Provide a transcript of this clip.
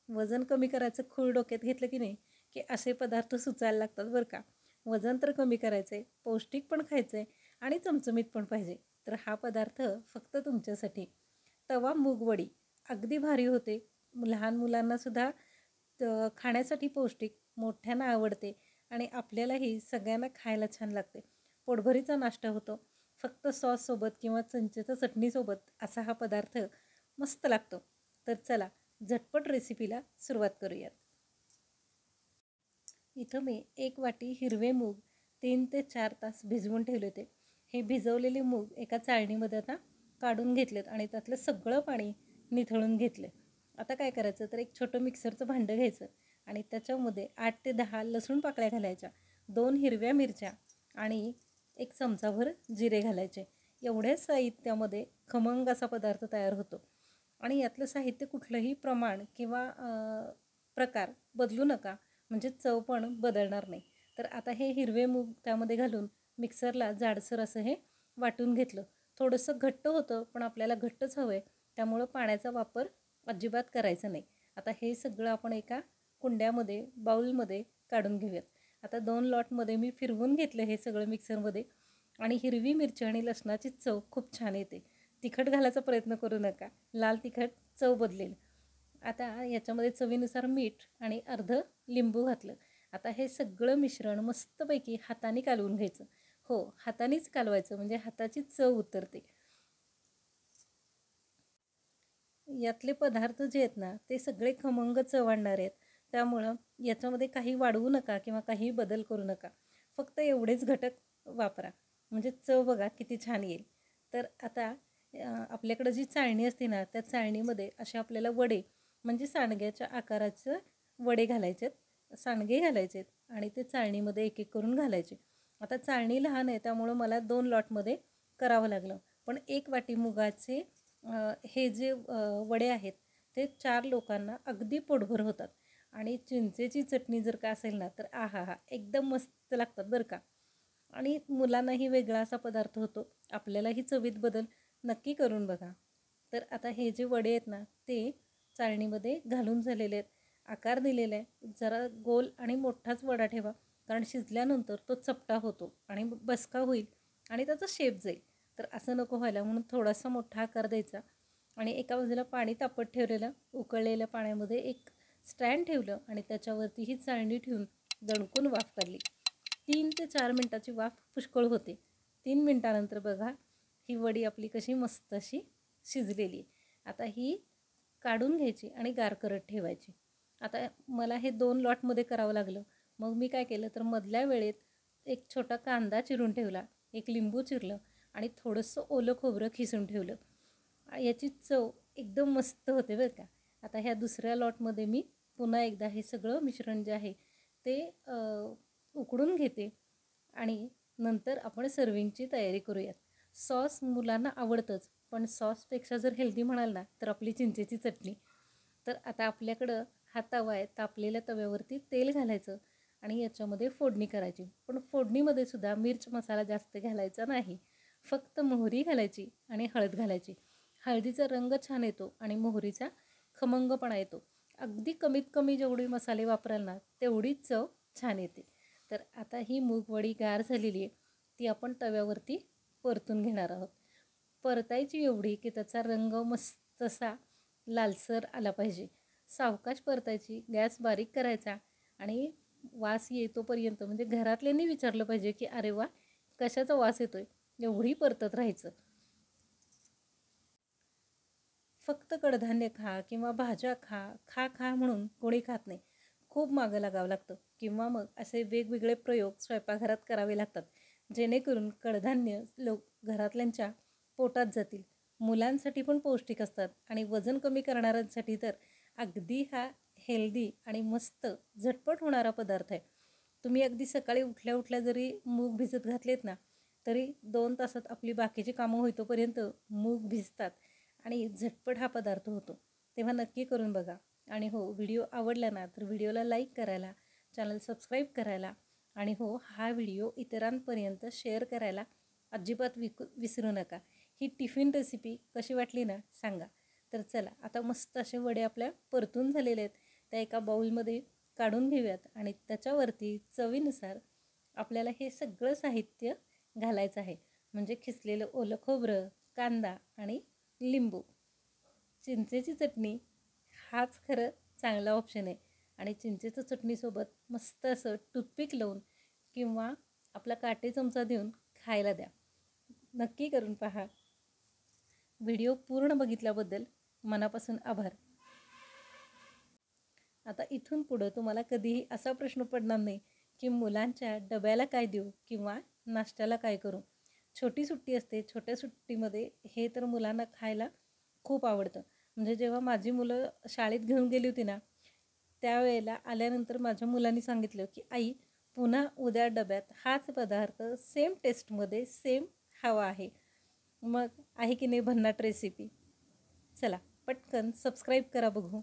वजन कमी करायचं खूळ डोक्यात घेतलं की नाही की असे पदार्थ सुचायला लागतात बरं का. वजन तर कमी करायचं आहे, पौष्टिक पण खायचं आहे आणि चमचमीत पण पाहिजे. तर हा पदार्थ फक्त तुमच्यासाठी. तवा मूगवडी अगदी भारी होते. लहान मुलांनासुद्धा खाण्यासाठी पौष्टिक, मोठ्यांना आवडते आणि आपल्यालाही सगळ्यांना खायला छान लागते. पोटभरीचा नाश्ता होतो. फक्त सॉससोबत किंवा चमचेच्या चटणीसोबत असा हा पदार्थ मस्त लागतो. तर चला झटपट रेसिपीला सुरुवात करूयात. इथं मी 1 वाटी हिरवे मूग 3 ते 4 तास भिजवून ठेवले होते. हे भिजवलेले मूग एका चाळणीमध्ये आता काढून घेतलेत आणि त्यातलं सगळं पाणी निथळून घेतलं. आता काय करायचं तर एक छोटं मिक्सरचं भांडं घ्यायचं आणि त्याच्यामध्ये 8 ते 10 लसूण पाकळ्या घालायच्या, 2 हिरव्या मिरच्या आणि 1 चमचाभर जिरे घालायचे. एवढ्याच साहित्यामध्ये खमंग असा पदार्थ तयार होतो. आणि यातलं साहित्य कुठलंही प्रमाण किंवा प्रकार बदलू नका, म्हणजे चव पण बदलणार नाही. तर आता हे हिरवे मूग त्यामध्ये घालून मिक्सरला जाडसर असं हे वाटून घेतलं. थोडंसं घट्ट होतं, पण आपल्याला घट्टच हवं आहे, त्यामुळं पाण्याचा वापर अजिबात करायचा नाही. आता हे सगळं आपण एका कुंड्यामध्ये, बाउलमध्ये काढून घेऊयात. आता 2 लॉटमध्ये मी फिरवून घेतलं हे सगळं मिक्सरमध्ये आणि हिरवी मिरची आणि लसणाची चव खूप छान येते. तिखट घालायचा प्रयत्न करू नका, लाल तिखट चव बदलेल. आता याच्यामध्ये चवीनुसार मीठ आणि अर्धं लिंबू घातलं. आता हे सगळं मिश्रण मस्तपैकी हाताने कालवून घ्यायचं. हो, हातानेच कालवायचं म्हणजे हाताची चव उतरते. यातले पदार्थ जे आहेत ना ते सगळे खमंग चव आणणारे आहेत. त्यामुळं याच्यामध्ये काही वाढवू नका किंवा काही बदल करू नका. फक्त एवढेच घटक वापरा म्हणजे चव बघा किती छान येईल. तर आता आपल्याकडं जी चाळणी असते ना त्या चाळणीमध्ये असे आपल्याला वडे म्हणजे सांडग्याच्या आकाराचं वडे घालायचे आहेत, सांडगे घालायचे आहेत आणि ते चाळणीमध्ये एक एक करून घालायचे. आता चाळणी लहान आहे त्यामुळं मला 2 लॉटमध्ये करावं लागलं. पण 1 वाटी मुगाचे हे जे वडे आहेत ते 4 लोकांना अगदी पोटभर होतात. आणि चिंचेची चटणी जर का असेल ना तर आहाहा! एकदम मस्त लागतात बरं का. आणि मुलांनाही वेगळा असा पदार्थ होतो. आपल्यालाही चवीत बदल नक्की करून बघा. तर आता हे जे वडे आहेत ना ते चाळणीमध्ये घालून झालेले आहेत. आकार दिलेला आहे. जरा गोल आणि मोठाच वडा ठेवा, कारण शिजल्यानंतर तो चपटा होतो आणि बसका होईल आणि त्याचा शेप जाईल. तर असं नको व्हायला म्हणून थोडासा मोठा आकार द्यायचा. आणि एका बाजूला पाणी तापत ठेवलेलं, उकळलेल्या पाण्यामध्ये एक स्टँड ठेवलं आणि त्याच्यावरती ही चाळणी ठेवून दणकून वाफ काढली. 3 ते 4 मिनटाची वाफ पुष्कळ होते. 3 मिनटानंतर बघा ही वडी आपली कशी मस्त अशी शिजलेली. आता ही काढून घ्यायची आणि गार करत ठेवायची. आता मला हे 2 लॉटमध्ये करावं लागलं. मग मी काय केलं तर मधल्या वेळेत एक छोटा कांदा चिरून ठेवला, एक लिंबू चिरलं आणि थोडंसं ओलं खोबरं खिसून ठेवलं. याची चव एकदम मस्त होते बरं का. आता ह्या दुसऱ्या लॉटमध्ये मी पुन्हा एकदा हे सगळं मिश्रण जे आहे ते उकडून घेते आणि नंतर आपण सर्विंगची तयारी करूयात. सॉस मुलांना आवडतंच, पण सॉसपेक्षा जर हेल्दी म्हणाल ना तर आपली चिंचेची चटणी. तर आता आपल्याकडं हा तवा आहे, तापलेल्या तव्यावरती तेल घालायचं आणि याच्यामध्ये फोडणी करायची. पण फोडणीमध्ये सुद्धा मिर्च मसाला जास्त घालायचा नाही. फक्त मोहरी घालायची आणि हळद घालायची. हळदीचा रंग छान येतो आणि मोहरीचा खमंगपणा येतो. अगदी कमीत कमी जेवढे मसाले वापराल ना तेवढीच चव छान येते. तर आता ही मूगवडी गार झालेली आहे, ती आपण तव्यावरती परतून घेणार आहोत. परतायची एवढी की त्याचा रंग मस्त असा लालसर आला पाहिजे. सावकाश परतायची, गॅस बारीक करायचा आणि वास येतोपर्यंत म्हणजे घरातल्यांनी विचारलं पाहिजे की अरे वा, कशाचा वास येतोय, एवढी परतत राहायचं. फक्त कडधान्य खा किंवा भाज्या खा, खा खा म्हणून कोणी खात नाही. खूप मागं लागावं लागतं किंवा मग असे वेगवेगळे प्रयोग स्वयंपाकघरात करावे लागतात, जेणेकरून कडधान्य घरातल्यांच्या पोटात जातील. मुलांसाठी पण पौष्टिक असतात आणि वजन कमी करणाऱ्यांसाठी तर अगदी हा हेल्दी आणि मस्त झटपट होणारा पदार्थ आहे. तुम्ही अगदी सकाळी उठल्या उठल्या जरी मूग भिजत घातलेत ना तरी 2 तासात आपली बाकीची कामं होईतोपर्यंत मूग भिजतात आणि झटपट हा पदार्थ होतो. तेव्हा नक्की करून बघा. आणि हो, व्हिडिओ आवडला ना तर व्हिडिओला लाईक करायला, चॅनल सबस्क्राईब करायला आणि हो, हा व्हिडिओ इतरांपर्यंत शेअर करायला अजिबात विसरू नका. ही टिफिन रेसिपी कशी वाटली ना सांगा. तर चला आता मस्त असे वडे आपल्या परतून झालेले आहेत. त्या एका बाउलमध्ये काढून घेऊयात आणि त्याच्यावरती चवीनुसार आपल्याला हे सगळं साहित्य घालायचं आहे. म्हणजे खिसलेलं ओलं खोबरं, कांदा आणि लिंबू. चिंचेची चटणी हाच खरं चांगला ऑप्शन आहे. आणि चिंचेच्या चटणीसोबत मस्त असं टूथपिक लावून किंवा आपला काटे चमचा देऊन खायला द्या. नक्की करून पहा. व्हिडिओ पूर्ण बघितल्याबद्दल मनापासून आभार. आता इथून पुढं तुम्हाला कधीही असा प्रश्न पडणार नाही की मुलांच्या डब्याला काय देऊ किंवा नाश्त्याला काय करू. छोटी सुट्टी असते, छोट्या सुट्टीमध्ये हे तर मुलांना खायला खूप आवडतं. म्हणजे जेव्हा माझी मुलं शाळेत घेऊन गेली होती ना, त्यावेळेला आल्यानंतर माझ्या मुलांनी सांगितलं की आई, पुन्हा उद्या डब्यात हाच पदार्थ सेम टेस्टमध्ये सेम हवा आहे. मग आहे की नाही भन्नाट रेसिपी. चला पटकन सबस्क्राईब करा बघू.